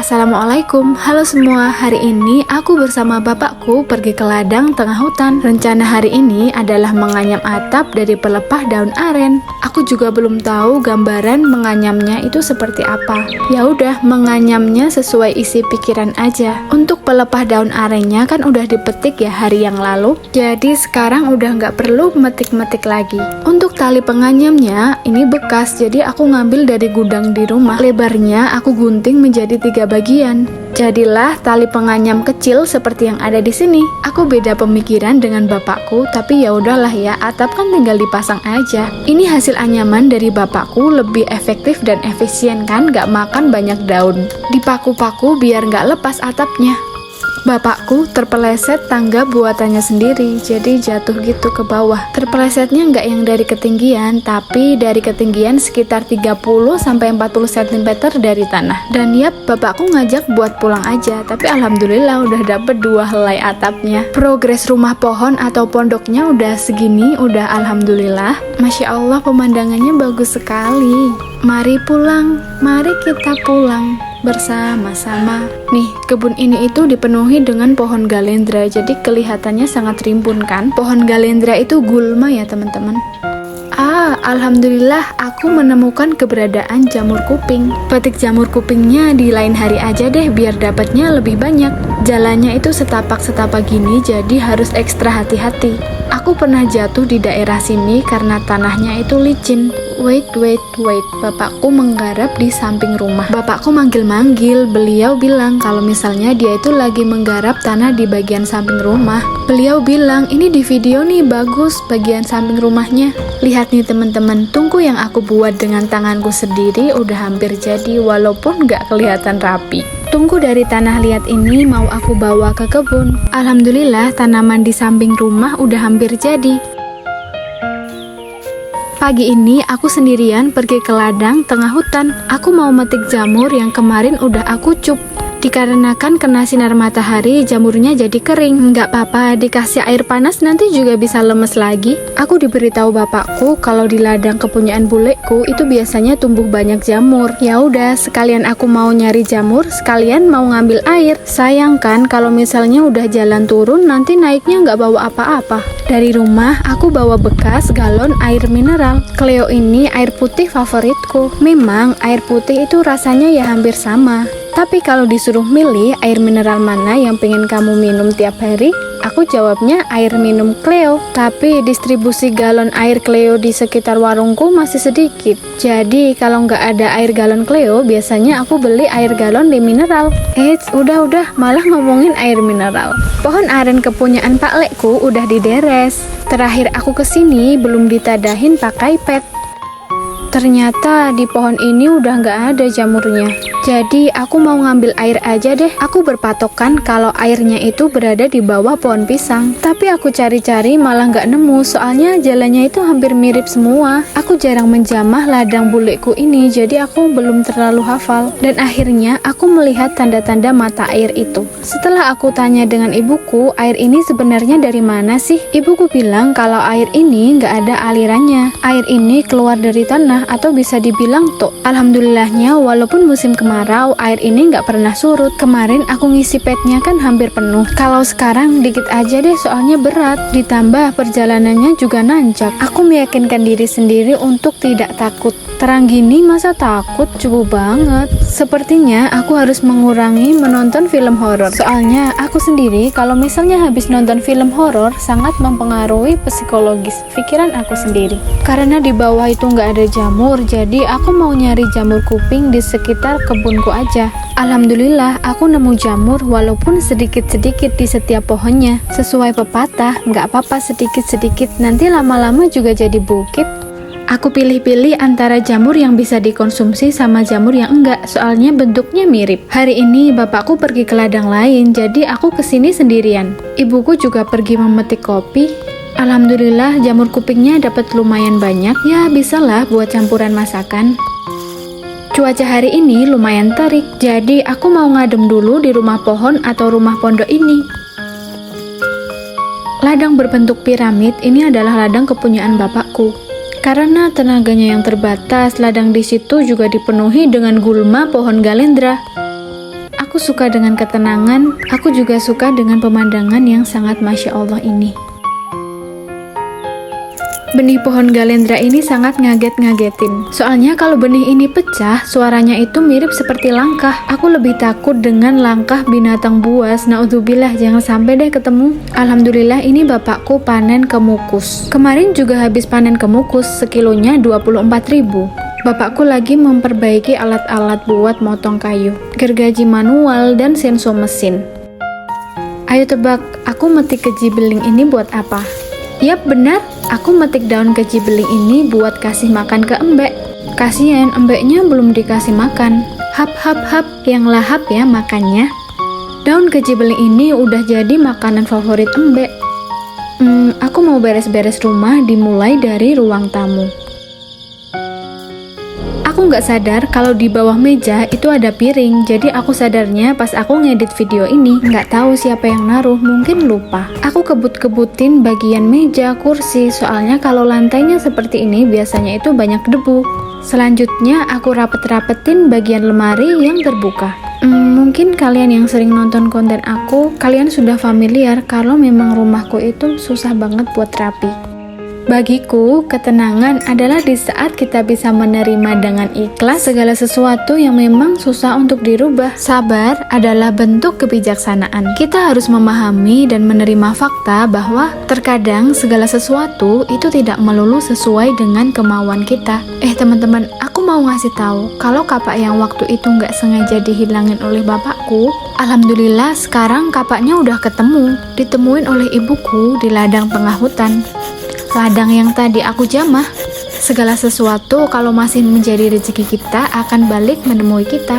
Assalamualaikum, halo semua. Hari ini aku bersama bapakku pergi ke ladang tengah hutan. Rencana hari ini adalah menganyam atap dari pelepah daun aren. Aku juga belum tahu gambaran menganyamnya itu seperti apa. Ya udah, menganyamnya sesuai isi pikiran aja. Untuk pelepah daun arennya kan udah dipetik ya hari yang lalu. Jadi sekarang udah nggak perlu metik-metik lagi. Untuk tali penganyamnya ini bekas, jadi aku ngambil dari gudang di rumah. Lebarnya aku gunting menjadi 3 bagian. Jadilah tali penganyam kecil seperti yang ada di sini. Aku beda pemikiran dengan bapakku, tapi ya udahlah ya, atap kan tinggal dipasang aja. Ini hasil anyaman dari bapakku, lebih efektif dan efisien kan, gak makan banyak daun. Dipaku-paku biar gak lepas atapnya. Bapakku terpeleset tangga buatannya sendiri, jadi jatuh gitu ke bawah. Terpelesetnya nggak yang dari ketinggian, tapi dari ketinggian sekitar 30-40 cm dari tanah. Dan yap, bapakku ngajak buat pulang aja, tapi alhamdulillah udah dapet 2 helai atapnya. Progres rumah pohon atau pondoknya udah segini, udah alhamdulillah. Masya Allah, pemandangannya bagus sekali. Mari pulang, mari kita pulang bersama-sama. Nih, kebun ini itu dipenuhi dengan pohon galendra, jadi kelihatannya sangat rimbun kan. Pohon galendra itu gulma ya teman-teman. Alhamdulillah aku menemukan keberadaan jamur kuping. Petik jamur kupingnya di lain hari aja deh biar dapatnya lebih banyak. Jalannya itu setapak-setapak gini, jadi harus ekstra hati-hati. Aku pernah jatuh di daerah sini karena tanahnya itu licin. Wait, bapakku menggarap di samping rumah. Bapakku manggil-manggil, beliau bilang kalau misalnya dia itu lagi menggarap tanah di bagian samping rumah. Beliau bilang, ini di video nih bagus bagian samping rumahnya. Lihat nih teman-teman, tungku yang aku buat dengan tanganku sendiri udah hampir jadi walaupun gak kelihatan rapi. Tungku dari tanah liat ini mau aku bawa ke kebun. Alhamdulillah tanaman di samping rumah udah hampir jadi. Pagi ini aku sendirian pergi ke ladang tengah hutan. Aku mau metik jamur yang kemarin udah aku cup. Dikarenakan kena sinar matahari, jamurnya jadi kering. Nggak apa-apa, dikasih air panas nanti juga bisa lemes lagi. Aku diberitahu bapakku kalau di ladang kepunyaan bulekku itu biasanya tumbuh banyak jamur. Ya udah, sekalian aku mau nyari jamur, sekalian mau ngambil air. Sayang kan kalau misalnya udah jalan turun nanti naiknya nggak bawa apa-apa. Dari rumah aku bawa bekas galon air mineral. Cleo ini air putih favoritku. Memang air putih itu rasanya ya hampir sama. Tapi kalau disuruh milih air mineral mana yang pengen kamu minum tiap hari, aku jawabnya air minum Cleo. Tapi distribusi galon air Cleo di sekitar warungku masih sedikit. Jadi kalau nggak ada air galon Cleo, biasanya aku beli air galon di mineral. Udah, malah ngomongin air mineral. Pohon aren kepunyaan Pak Lekku udah dideres. Terakhir aku kesini belum ditadahin pakai pet. Ternyata di pohon ini udah nggak ada jamurnya. Jadi aku mau ngambil air aja deh. Aku berpatokan kalau airnya itu berada di bawah pohon pisang. Tapi aku cari-cari malah nggak nemu, soalnya jalannya itu hampir mirip semua. Aku jarang menjamah ladang bulekku ini, jadi aku belum terlalu hafal. Dan akhirnya aku melihat tanda-tanda mata air itu. Setelah aku tanya dengan ibuku, air ini sebenarnya dari mana sih? Ibuku bilang kalau air ini nggak ada alirannya. Air ini keluar dari tanah atau bisa dibilang tok. Alhamdulillahnya walaupun musim kemarau air ini nggak pernah surut. Kemarin aku ngisi petnya kan hampir penuh. Kalau sekarang dikit aja deh soalnya berat. Ditambah perjalanannya juga nanjak. Aku meyakinkan diri sendiri untuk tidak takut. Terang gini masa takut? Cukup banget. Sepertinya aku harus mengurangi menonton film horor. Soalnya aku sendiri kalau misalnya habis nonton film horor sangat mempengaruhi psikologis pikiran aku sendiri. Karena di bawah itu nggak ada jamur, jadi aku mau nyari jamur kuping di sekitar kebunku aja. Alhamdulillah aku nemu jamur walaupun sedikit-sedikit di setiap pohonnya. Sesuai pepatah, nggak apa-apa sedikit-sedikit, nanti lama-lama juga jadi bukit. Aku pilih-pilih antara jamur yang bisa dikonsumsi sama jamur yang enggak, soalnya bentuknya mirip. Hari ini bapakku pergi ke ladang lain, jadi aku kesini sendirian. Ibuku juga pergi memetik kopi. Alhamdulillah jamur kupingnya dapat lumayan banyak, ya bisalah buat campuran masakan. Cuaca hari ini lumayan terik, jadi aku mau ngadem dulu di rumah pohon atau rumah pondok ini. Ladang berbentuk piramid ini adalah ladang kepunyaan bapakku. Karena tenaganya yang terbatas, ladang di situ juga dipenuhi dengan gulma pohon galendra. Aku suka dengan ketenangan, aku juga suka dengan pemandangan yang sangat Masya Allah ini. Benih pohon galendra ini sangat ngaget-ngagetin. Soalnya kalau benih ini pecah, suaranya itu mirip seperti langkah. Aku lebih takut dengan langkah binatang buas. Naudzubillah, jangan sampai deh ketemu. Alhamdulillah ini bapakku panen kemukus. Kemarin juga habis panen kemukus, sekilonya 24.000. Bapakku lagi memperbaiki alat-alat buat motong kayu, gergaji manual dan senso mesin. Ayo tebak, aku metik keji beling ini buat apa? Yap, benar, aku metik daun keji beling ini buat kasih makan ke embek. Kasian, embeknya belum dikasih makan. Hap hap hap, yang lahap ya makannya. Daun keji beling ini udah jadi makanan favorit embek. Aku mau beres-beres rumah dimulai dari ruang tamu. Aku nggak sadar kalau di bawah meja itu ada piring, jadi aku sadarnya pas aku ngedit video ini. Nggak tahu siapa yang naruh, mungkin lupa. Aku kebut-kebutin bagian meja, kursi, soalnya kalau lantainya seperti ini biasanya itu banyak debu. Selanjutnya aku rapet-rapetin bagian lemari yang terbuka. Mungkin kalian yang sering nonton konten aku, kalian sudah familiar kalau memang rumahku itu susah banget buat rapi. Bagiku, ketenangan adalah di saat kita bisa menerima dengan ikhlas segala sesuatu yang memang susah untuk dirubah. Sabar adalah bentuk kebijaksanaan. Kita harus memahami dan menerima fakta bahwa terkadang segala sesuatu itu tidak melulu sesuai dengan kemauan kita. Teman-teman, aku mau ngasih tahu kalau kapak yang waktu itu nggak sengaja dihilangin oleh bapakku, alhamdulillah sekarang kapaknya udah ketemu, ditemuin oleh ibuku di ladang tengah hutan. Ladang yang tadi aku jamah. Segala sesuatu kalau masih menjadi rezeki kita akan balik menemui kita.